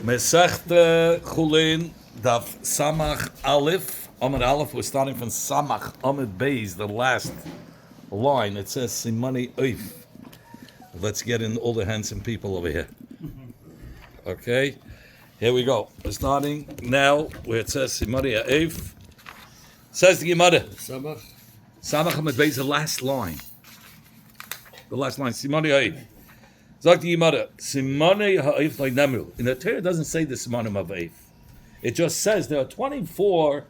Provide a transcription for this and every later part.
Mesechta Chullin Daf Samach Aleph Amud Aleph. We're starting from Samach Amud Beis, the last line. It says Simani Oif. Let's get in all the handsome people over here. Okay, here we go. We're starting now where it says Simani Oif. Says the Gemara. Samach Amud Beis, the last line. The last line. Simani Oif. Zog the Gemara, Simanei ha'if like Nemru. In the Torah, it doesn't say the Simanim ha'if. It just says there are 24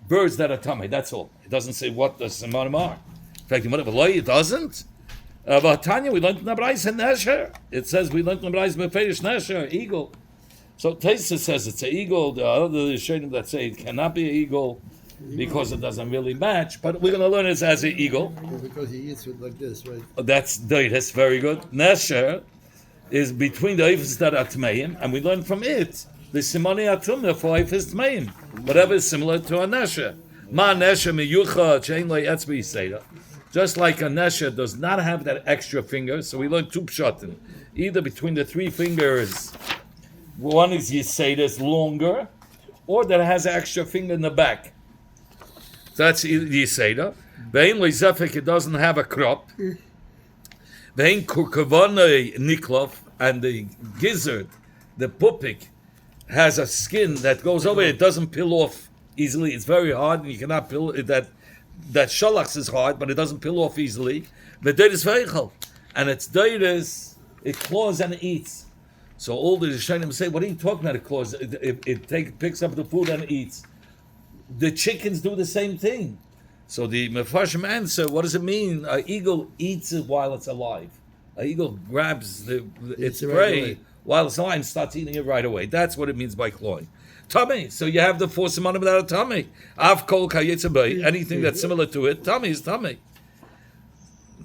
birds that are tummy. That's all. It doesn't say what the Simanim are. In fact, it doesn't. But Tanya, we learned in the Brais and Nesher. It says we learned in the Brais Meferish Nesher, eagle. So Taisa says it's an eagle. The other Rishonim that say it cannot be an eagle because it doesn't really match. But we're going to learn it as an eagle. because he eats it like this, right? That's very good. Nesher is between the Eifes that are Tmeim, and we learn from it the Simani Atumah for Eifes Tmeim. Whatever is similar to a Nesher. Ma Nesher miyucha chain lay etzbi seder. Just like a Nesher does not have that extra finger, so we learn two pshatim. Either between the three fingers, one is Yiseda, longer, or that has an extra finger in the back. That's Yiseda. Vein Lezefik, it doesn't have a crop. Vein Kurkavane Niklov, and the gizzard, the pupik, has a skin that goes over it. It doesn't peel off easily. It's very hard, and you cannot peel it. That shalachs is hard, but it doesn't peel off easily. V'deiris veichel, and its deiris, it claws and eats. So all the Rishonim say, what are you talking about? It claws. It picks up the food and eats. The chickens do the same thing. So the Mefarshim answer, what does it mean? An eagle eats it while it's alive. An eagle grabs its prey while it's alive and starts eating it right away. That's what it means by clawing. Tummy. So you have the four semanim without a tummy. Av kol kayetzabay. Anything that's similar to it, tummy is tummy.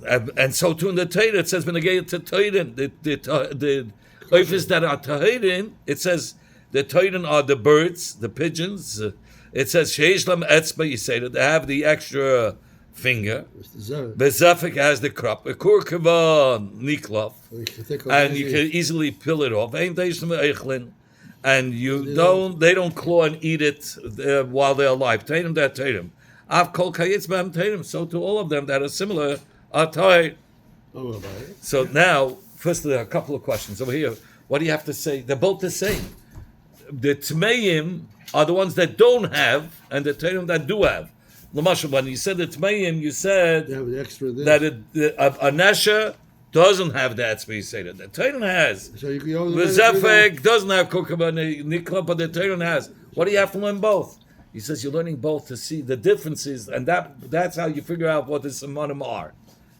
And so too in the Torah, it says, v'negei to Toirin, the oifis that are Toirin, it says, the Toirin are the birds, the pigeons. It says, sheish lam etzba, you say that they have the extra finger. Bezafik has the crop. A kurkava niklov. And you can easily peel it off. And they don't claw and eat it while they're alive. Tatum that tatum. Av kol kayitz b'am tatum. So to all of them that are similar are tied. So now, first there are a couple of questions over here. What do you have to say? They're both the same. The tmeim are the ones that don't have, and the tatum that do have. L'mashal, when you said the tmeim, you said that a nesher doesn't have that space. Say that the tatum has. So the Zefek doesn't have kukaba nikla, but the tatum has. What do you have to learn both? He says you're learning both to see the differences, and that's how you figure out what the semanim are.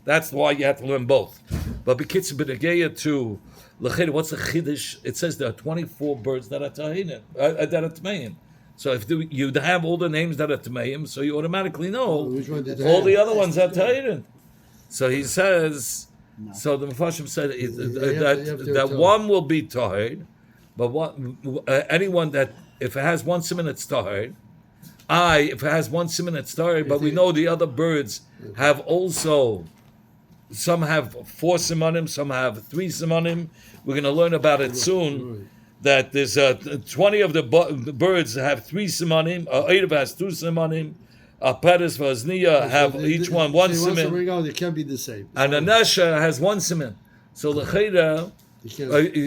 That's why you have to learn both. But b'kitzur b'negeya to l'chid, what's the chiddush? It says there are 24 birds that are tahinim, that are tmeim. So if you have all the names that are tmeim, so you automatically know all the other ones are tahinim. So he says. No. So the Mepharshim said that one will be tahir, but anyone that if it has one siman it's tahir. If it has one siman it's tahir, but we know the other birds have also. Some have 4 simanim, some have 3 simanim. We're going to learn about it soon. That there's 20 of the birds have 3 simanim. Erev has 2 simanim. Peres v'azniya have each one siman. They can't be the same. And a nesher has 1 siman. So the chayda,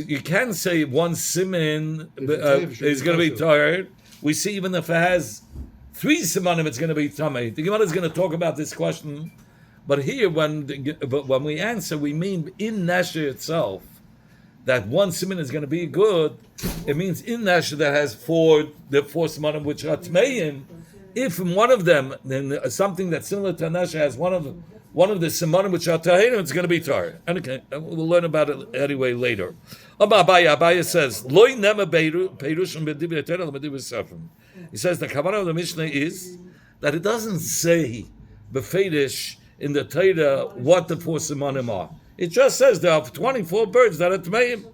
you can say 1 siman is going to be tired. We see even if it has 3 simanim, it's going to be tamei. The Gemara is going to talk about this question. But here, when we answer, we mean in Nasher itself, that 1 siman is going to be good. It means in Nasher that has the 4 simanim which are tmeim. If in one of them, then something that's similar to Nasher has one of the simanim which are tahirim, it's going to be tar. And okay, we'll learn about it anyway later. Abaya says, Loi nema peirushim b'divrei Torah l'medivrei sefrim. He says the kavanah of the Mishnah is that it doesn't say b'feidish in the Torah what the 4 simanim are. It just says there are 24 birds that are tmeim.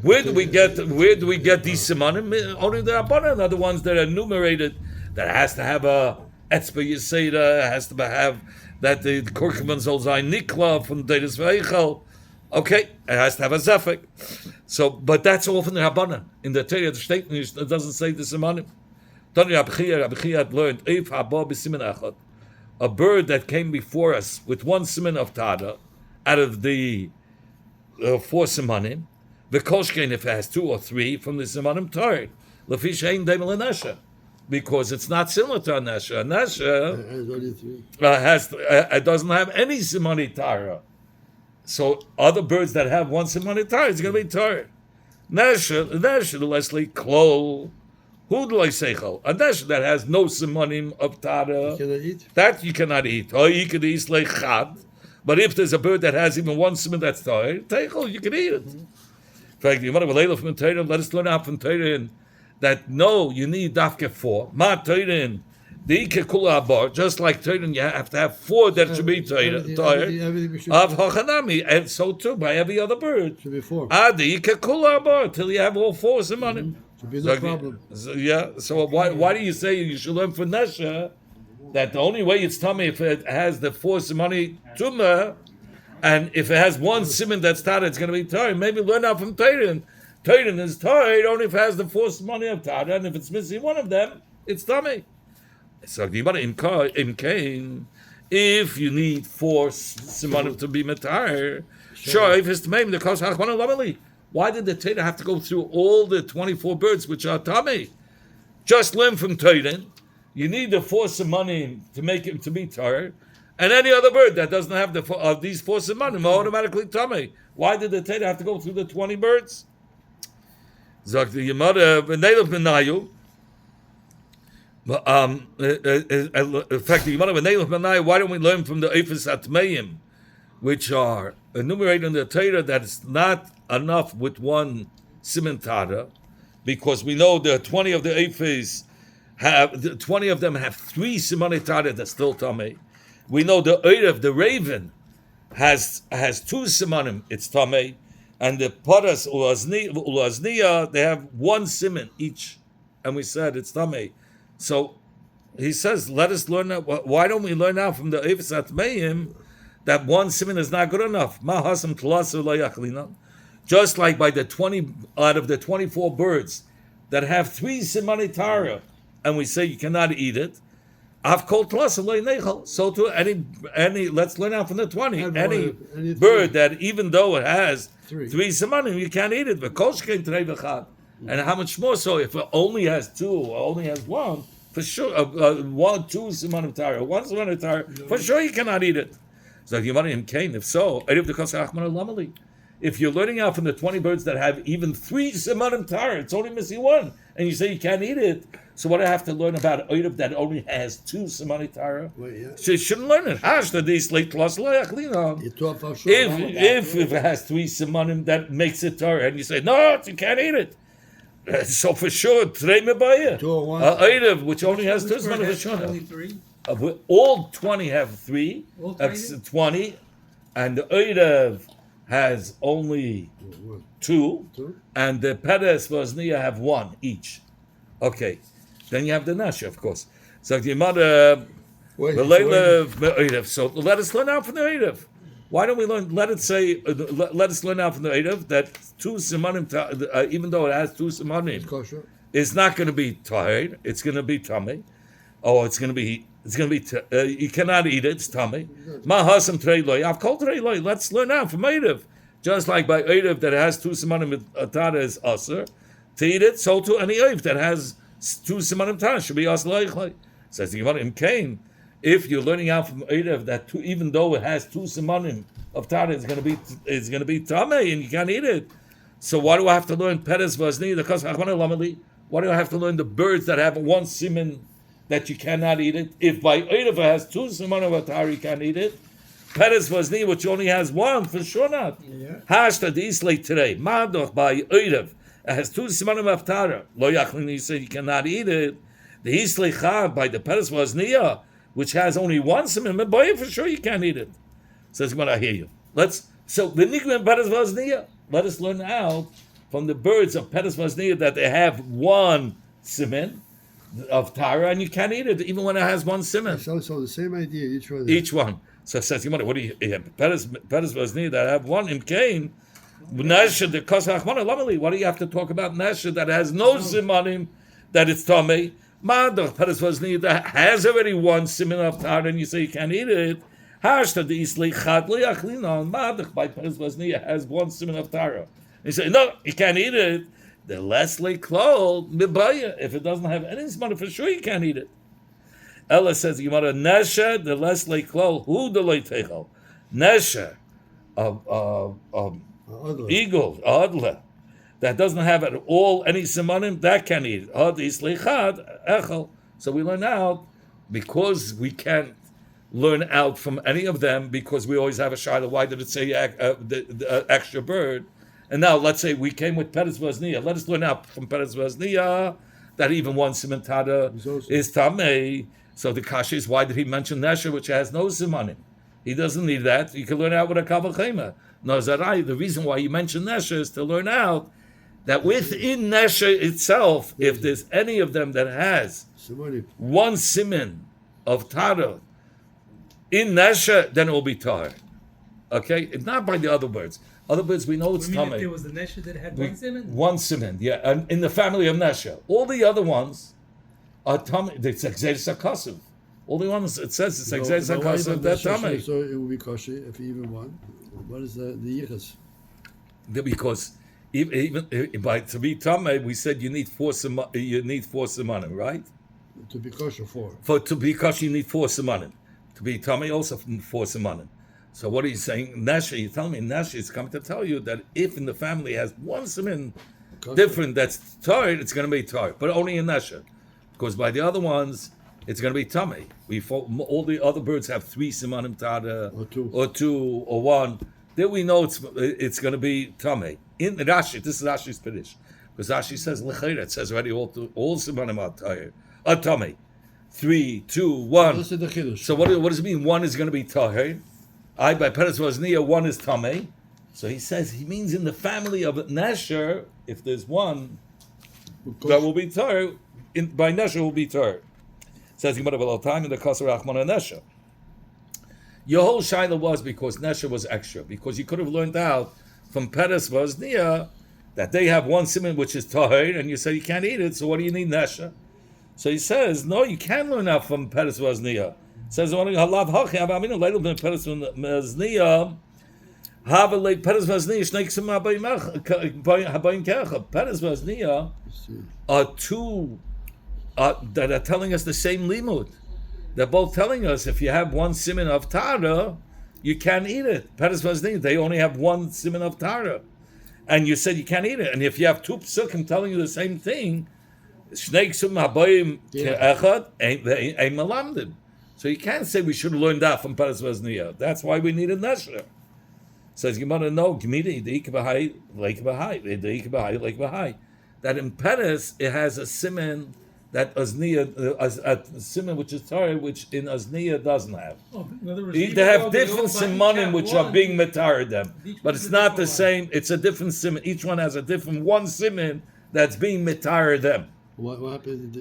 Where do we get these simanim? Only the Rabbanan are the ones that are enumerated. That has to have a etzba yiseda, has to have that the kurkuman zol zayin nikla from deiris veichel. Okay, it has to have a zefik. So, but that's all from the Rabbanan. In the Torah, the statement it doesn't say the Simanim. Rabbi Chia had learned, Eif haba b'siman echad, a bird that came before us with one siman of tada, out of the 4 simanim, v'kolshkein if it has 2 or 3 from the simanim Torah, lefi shein deim l'nesha, because it's not similar to a nesha. A nesha it doesn't have any simani Torah. So other birds that have one simani Torah, it's going to be Torah. Nesha, Leslie, klol. Who do I say? A nesha that has no simanim of Tara, that you cannot eat. Or you can eat like chad. But if there's a bird that has even one siman that's Tara, teichel, you can eat it. In fact, you want to from Torah, let us learn out from Torah that no, you need dafke 4. Ma Torah, the ikekula bar, just like Torah, you have to have 4 that should be Torah. Of hachanami, and so too by every other bird. Should be 4. The ikekula bar, till you have all 4 simanim. Should be no problem. So why do you say you should learn from Nesha that the only way it's tummy if it has the 4 simani tumah, and if it has one siman that's tada, it's going to be Torah. Maybe learn out from Torah. Torah is Torah only if it has the 4 simani of tada, and if it's missing one of them, it's tummy. So in Cain, if you need 4 simanim to be metar, sure, if it's tmeim, the cost hachmana lamali. Why did the Torah have to go through all the 24 birds which are tummy? Just learn from Torah. You need the 4 simanim to make it to be Torah, and any other bird that doesn't have these 4 simanim are automatically tummy. Why did the Torah have to go through the 20 birds? Zok the Yemada v'neilach benayu. In fact, the Yemada v'neilach benayu. Why don't we learn from the Eifes Atmeim, which are enumerated in the Torah that it's not enough with 1 siman tada, because we know the 20 of the Eifes have 20 of them have 3 simani tada that's still tamei. We know the Erev, the raven, has 2 simanim, it's tamei, and the Paras Ulazniya, they have 1 siman each, and we said it's tamei. So he says, let us learn that. Why don't we learn now from the Eifes Atmeim that 1 siman is not good enough? Ma hasam tlasu lo yachlina. Just like by the 20 out of the 24 birds that have 3 simani tara, and we say you cannot eat it. So to any let's learn out from the 20. Any bird that even though it has 3 simanim, you can't eat it. And how much more so if it only has 2 or only has 1? For sure, 2 simanim tara, 1 simanim tara, for sure you cannot eat it. So if you want him Cain, if so, if you're learning out from the 20 birds that have even 3 simanim tara, it's only missing 1, and you say you can't eat it. So what do I have to learn about Erev that only has 2 simani tara? So you shouldn't learn it. If it has 3 simanim, that makes it tara, and you say no, you can't eat it. So for sure, Erev, which only has 2 simanim, all 20 have 3. That's 20, and the Erev has only 2, and the Peres Vazniya have 1 each. Okay, then you have the Nasha, of course. So the mother, so let us learn out from the Erev. Why don't we learn? Let us learn out from the Erev that 2 simanim, even though it has 2 simanim, it's not going to be tired. It's going to be tummy. Oh, it's going to be. You cannot eat it. It's tummy. Ma hasam trei loy. I've called trei loy. Let's learn out from Erev. Just like by Erev that has 2 simanim tada is aser to eat it, so too any Erev that has 2 simanim tada should be aser loichloi. Says the Gemara in Cain, if you're learning out from Erev that even though it has 2 simanim of tada, it's going to be tamei and you can't eat it. So why do I have to learn Peres Vazni? Why do I have to learn the birds that have 1 siman that you cannot eat it? If by Erev it has 2 simanim of tada, you can't eat it. Peres Vazni, which only has 1, for sure not. Hashta dislate today. Madoch by Erev, it has 2 simanim of tada. Lo yachlin, you say you cannot eat it. The Hislei Chav by the Peres Vazniya, which has only 1 siman, boy, for sure you can't eat it. Says, I hear you. So the Nikman Peres Vazniya, let us learn out from the birds of Peres Vazniya that they have 1 siman of Tara, and you can't eat it even when it has 1 siman. So the same idea, each one. Each one. So it says, what do you have? Peres Vazniya that have 1 in Cain, Nesha, the Kosach Lamali. What do you have to talk about Nesha that has no simanim, that it's Tomei? Madach Peres Vazni that has already one siman of Tara, and you say you can't eat it. Hashta the Isli Chadli Achlina Madach by Peres Vazni has one siman of Tara. You say no, you can't eat it. The Leslie Klol Mibaya. If it doesn't have any siman, for sure you can't eat it. Ella says Gemara Nesha the Leslie Klol who the Leitechel Nesha eagle Adla that doesn't have at all any simanim that can eat it. So we learn out because we can't learn out from any of them because we always have a shayla. Why did it say the extra bird? And now let's say we came with Peres Vazniya. Let us learn out from Peres Vazniya that even one simantada is tamei. So the kasha is why did he mention Nesha which has no simanim? He doesn't need that. You can learn out with a kavachema. No, Zarai, the reason why you mention Nesha is to learn out that within Nesha itself, if there's any of them that has one siman of Tara in Nesha, then it will be Tar. Okay? It's not by the other birds. Other birds, we know it's Tameh. If there was the Nesha that had one siman? One siman, yeah. And in the family of Nesha. All the other ones are Tameh. It's Exeris HaKasuv. All the ones, it says it's Exeris HaKasuv, that's Tameh. So it will be kosher if even one. What is the yichus? Because even by to be tamei, we said you need four simanim, right? To be kosher, four. To be kosher, you need four simanim. To be tamei, also four simanim. So what are you saying, Nasha? You're telling me Nasha is coming to tell you that if in the family has one siman different that's tar, it's going to be tar, but only in Nasha, because by the other ones it's going to be tamei. All the other birds have three simanim tada, or two, or one. Then we know it's going to be tamei. In Rashi, this is Rashi's Piddish, because Rashi says lechayra. It says already all simanim are tamei. 3, 2, 1. So what does it mean? One is going to be tahir. I by Peres Vazniya, one is tamei. So he says he means in the family of Nesher, if there's one that will be tahir, by Nesher will be tahir. Says Gemara B'Al time in the Kasar Rachman and Nesha. Your whole shaila was because Nesha was extra, because you could have learned out from Peres Vazniya that they have one siman which is tahir, and you say you can't eat it. So what do you need Nesha? So he says no, you can learn out from Peres Vazniya. Says only halav hachi avaminu leilu ben Peres Vazniya have a Peres Vazniya shneiksum habayim kecha. Peres Vazniya are two. That are telling us the same limud. They're both telling us if you have one siman of Tara, you can't eat it. Peres Vazni, they only have one siman of Tara. And you said you can't eat it. And if you have two psukim telling you the same thing, Shnei Ksum Habayim Ke'echad, ain't Malamdim. So you can't say we should learn that from Peres Vazniya. That's why we need a Nesher. Says Gemara, no, Gmidi, the Ikabahai, Lake Bahai, the Ikabahai, Lake Bahai. That in Peres, it has a siman that Azniya, a siman which is Torah, which in Azniya doesn't have. Oh, in other words, they have different simanim which are being matar them, but it's not the same. It's a different siman. Each one has a different one siman that's being matar them. What happened?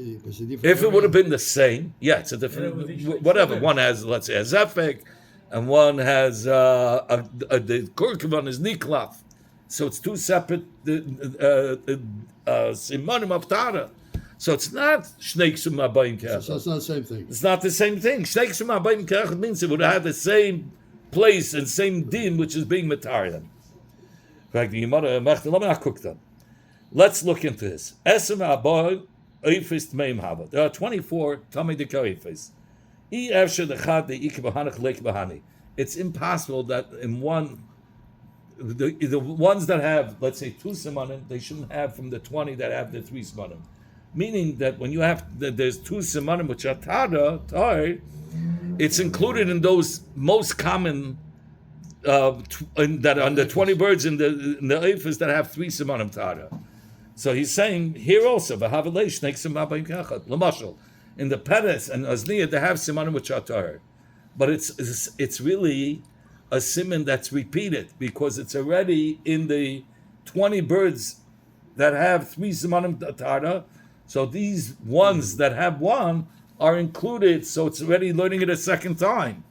If it would have been the same, yeah, it's a different. Whatever. One has, let's say, a zefek, and one has the kurkavan is niklaf. So it's two separate simanim of Tara. So it's not Shnei Ksum Habayim Ke'echad. So it's not the same thing. It's not the same thing. Shnei Ksum Habayim Ke'echad means it would have the same place and same din which is being matar them. Let's look into this. Esem Habayim Eifis Tmeim Hava. There are 24 Tamei Deka Eifis. It's impossible that in one, the ones that have, let's say, 2 simanim, they shouldn't have from the 20 that have the 3 simanim. Meaning that when you have, there's 2 simanim which are tar, it's included in those most common, that are under 20 birds in the eifis that have 3 simanim tar. So he's saying here also, Lamashal, in the Peres and Azniya, they have simanim which are tar. But it's really a siman that's repeated because it's already in the 20 birds that have 3 simanim tar. So these ones that have one are included, so it's already learning it a second time.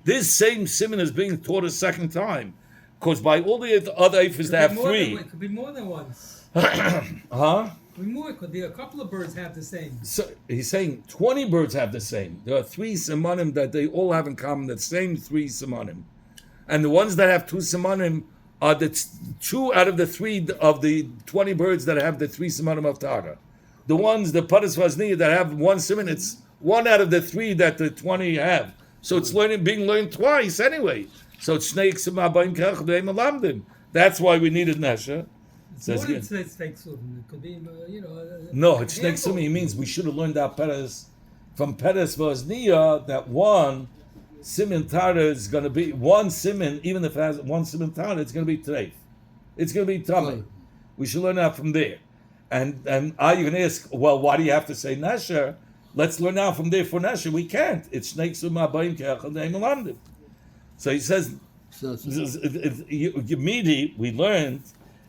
This same siman is being taught a second time. Because by all the other eifers they have three. It could be more than once. Huh? It could be more. It could be a couple of birds have the same. So he's saying 20 birds have the same. There are 3 simanim that they all have in common, the same 3 simanim. And the ones that have 2 simanim are the 2 out of the 3 of the 20 birds that have the 3 simanim of Tara. The ones, the Padas Vazniya, that have 1 siman, it's 1 out of the 3 that the 20 have. So it's being learned twice anyway. So it's Shnei Ksum Abayim Kach V'Eim Alamdim. That's why we needed Nesha. More than Tzneik Suvim. It could be, No, it's Shnei Ksum. He means we should have learned our Padas from Padas Vazniya that 1 siman Tara is going to be 1 siman, even if it has 1 siman Tara, it's going to be treif. It's going to be tummy. We should learn that from there. And are you going to ask, well, why do you have to say Nesha? Let's learn now from there for Nesha. We can't. It's Shnei Ksum Abayim Kach V'Eim Alamdim. So he says, immediately we learned,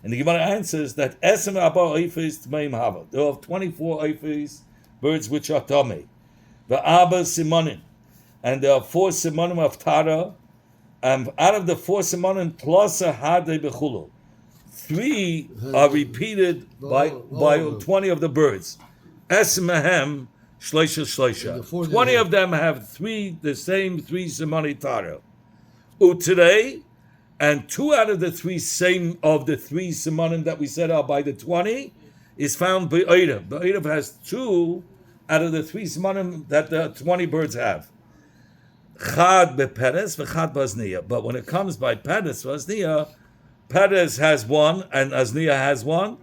and the Gemara answers that Esem Abba Eifes Tmeim Hava. There are 24 Eifes, birds which are Tomei. The Abba Simonim. And there are 4 Simonim of Tara. And out of the 4 Simonim, plus a Hade Bechulu. 3 are repeated by 20 of the birds. Esem Ahem Shleisha. 20 of them have the same 3 Simoni Tara. Today, and 2 out of the 3 same of the 3 simonim that we said are by the 20 is found by Eirav. The Eirav has 2 out of the 3 simonim that the 20 birds have. Chad bePeres v'chad b'Azniya. But when it comes by Peres v'Azniya, Peres has 1 and Azniya has 1.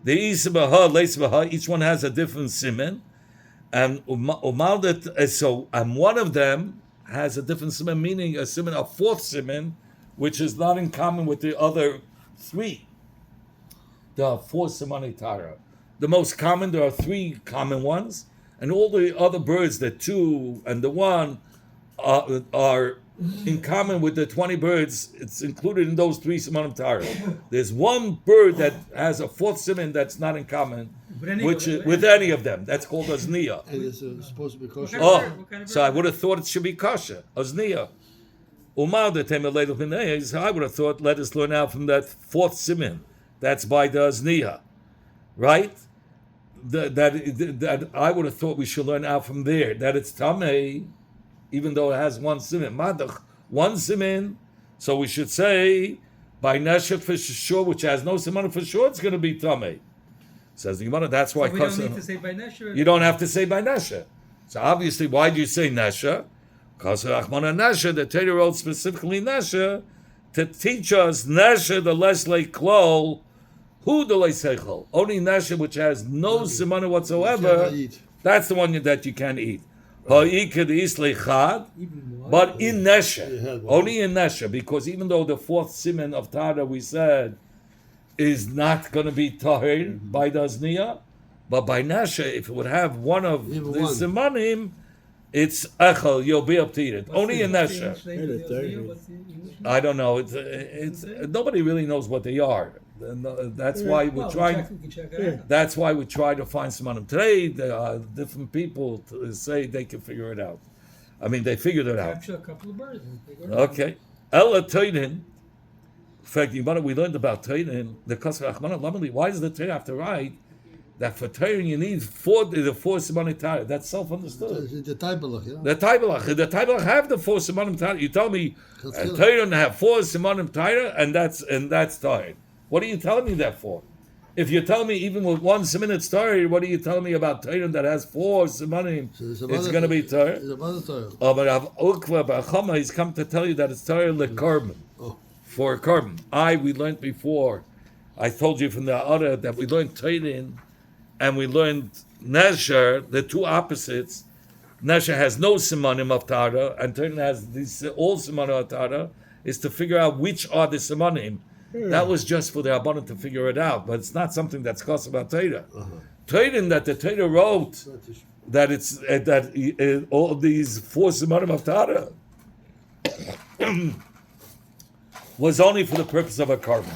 The Isabaha, Leisbaha, each one has a different siman, and and one of them has a different siman, meaning a siman, a 4th siman, which is not in common with the other 3. There are 4 simani Tara. The most common, there are 3 common ones, and all the other birds, the 2 and the 1, are in common with the 20 birds. It's included in those 3 simanim Tara. There's 1 bird that has a 4th siman that's not in common with any of them. That's called Azniya. And it's supposed to be kosher. So I would have thought it should be kosher. Azniya. I would have thought, let us learn out from that 4th siman. That's by the Azniya. Right? That I would have thought we should learn out from there. That it's Tameh, even though it has 1 siman. Madach, 1 siman. So we should say, by Nesha for sure, which has no siman for sure, it's going to be Tameh. Says the Gemara, that's why. So we don't need to say by Nesha. You don't have to say by Nesha. So obviously, why do you say Nesha? Because Rachmana Nesha, the Torah wrote specifically Nesha to teach us Nesha, the less like klol, who the less seichel. Only Nesha, which has no simana whatsoever, that's the one that you can't eat. But in Nesha, only in Nesha, because even though the 4th siman of Tara we said is not going to be tahir by the Azniya, but by Nesha, if it would have one of the simanim, it's echel, you'll be up to eat it. Only in Nesha. I don't know. It's nobody really knows what they are. That's why we're trying. That's why we try to find simanim. Today, there are different people to say they can figure it out. I mean, they figured it out. Capture a couple of birds. Okay. Ella Toydin. In fact, we learned about Toydin. The Kasar Achmana Lamali. Why does the Torah have to write that for Torah you need 4 simanim Torah? That's self-understood. The Taibelach, yeah. The Taibelach have the 4 simanim Torah. You tell me Torah have 4 simanim Torah, and that's Torah. What are you telling me that for? If you tell me even with 1 siman it's Torah, what are you telling me about Torah that has 4 simanim? It's going to be Torah. Oh, but Rav Ukva B'Achama, he's come to tell you that it's Torah lekarban. For carbon. We learned before, I told you from the other that we learned Torah and we learned Nesher, the 2 opposites. Nesher has no simanim of Torah, and Torah has these all simanim of Torah, is to figure out which are the simanim. That was just for the Rabbanan to figure it out, but it's not something that's cost about Torah. Torah that the Torah wrote that it's all these 4 simanim of Torah was only for the purpose of a carbon.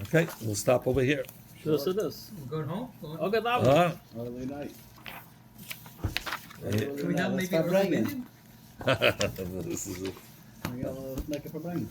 Okay, we'll stop over here. Sure, so this. Going home? Okay, that one. Early night. Can we have maybe Start early bringing. meeting? This is it. We gotta make it for bringing.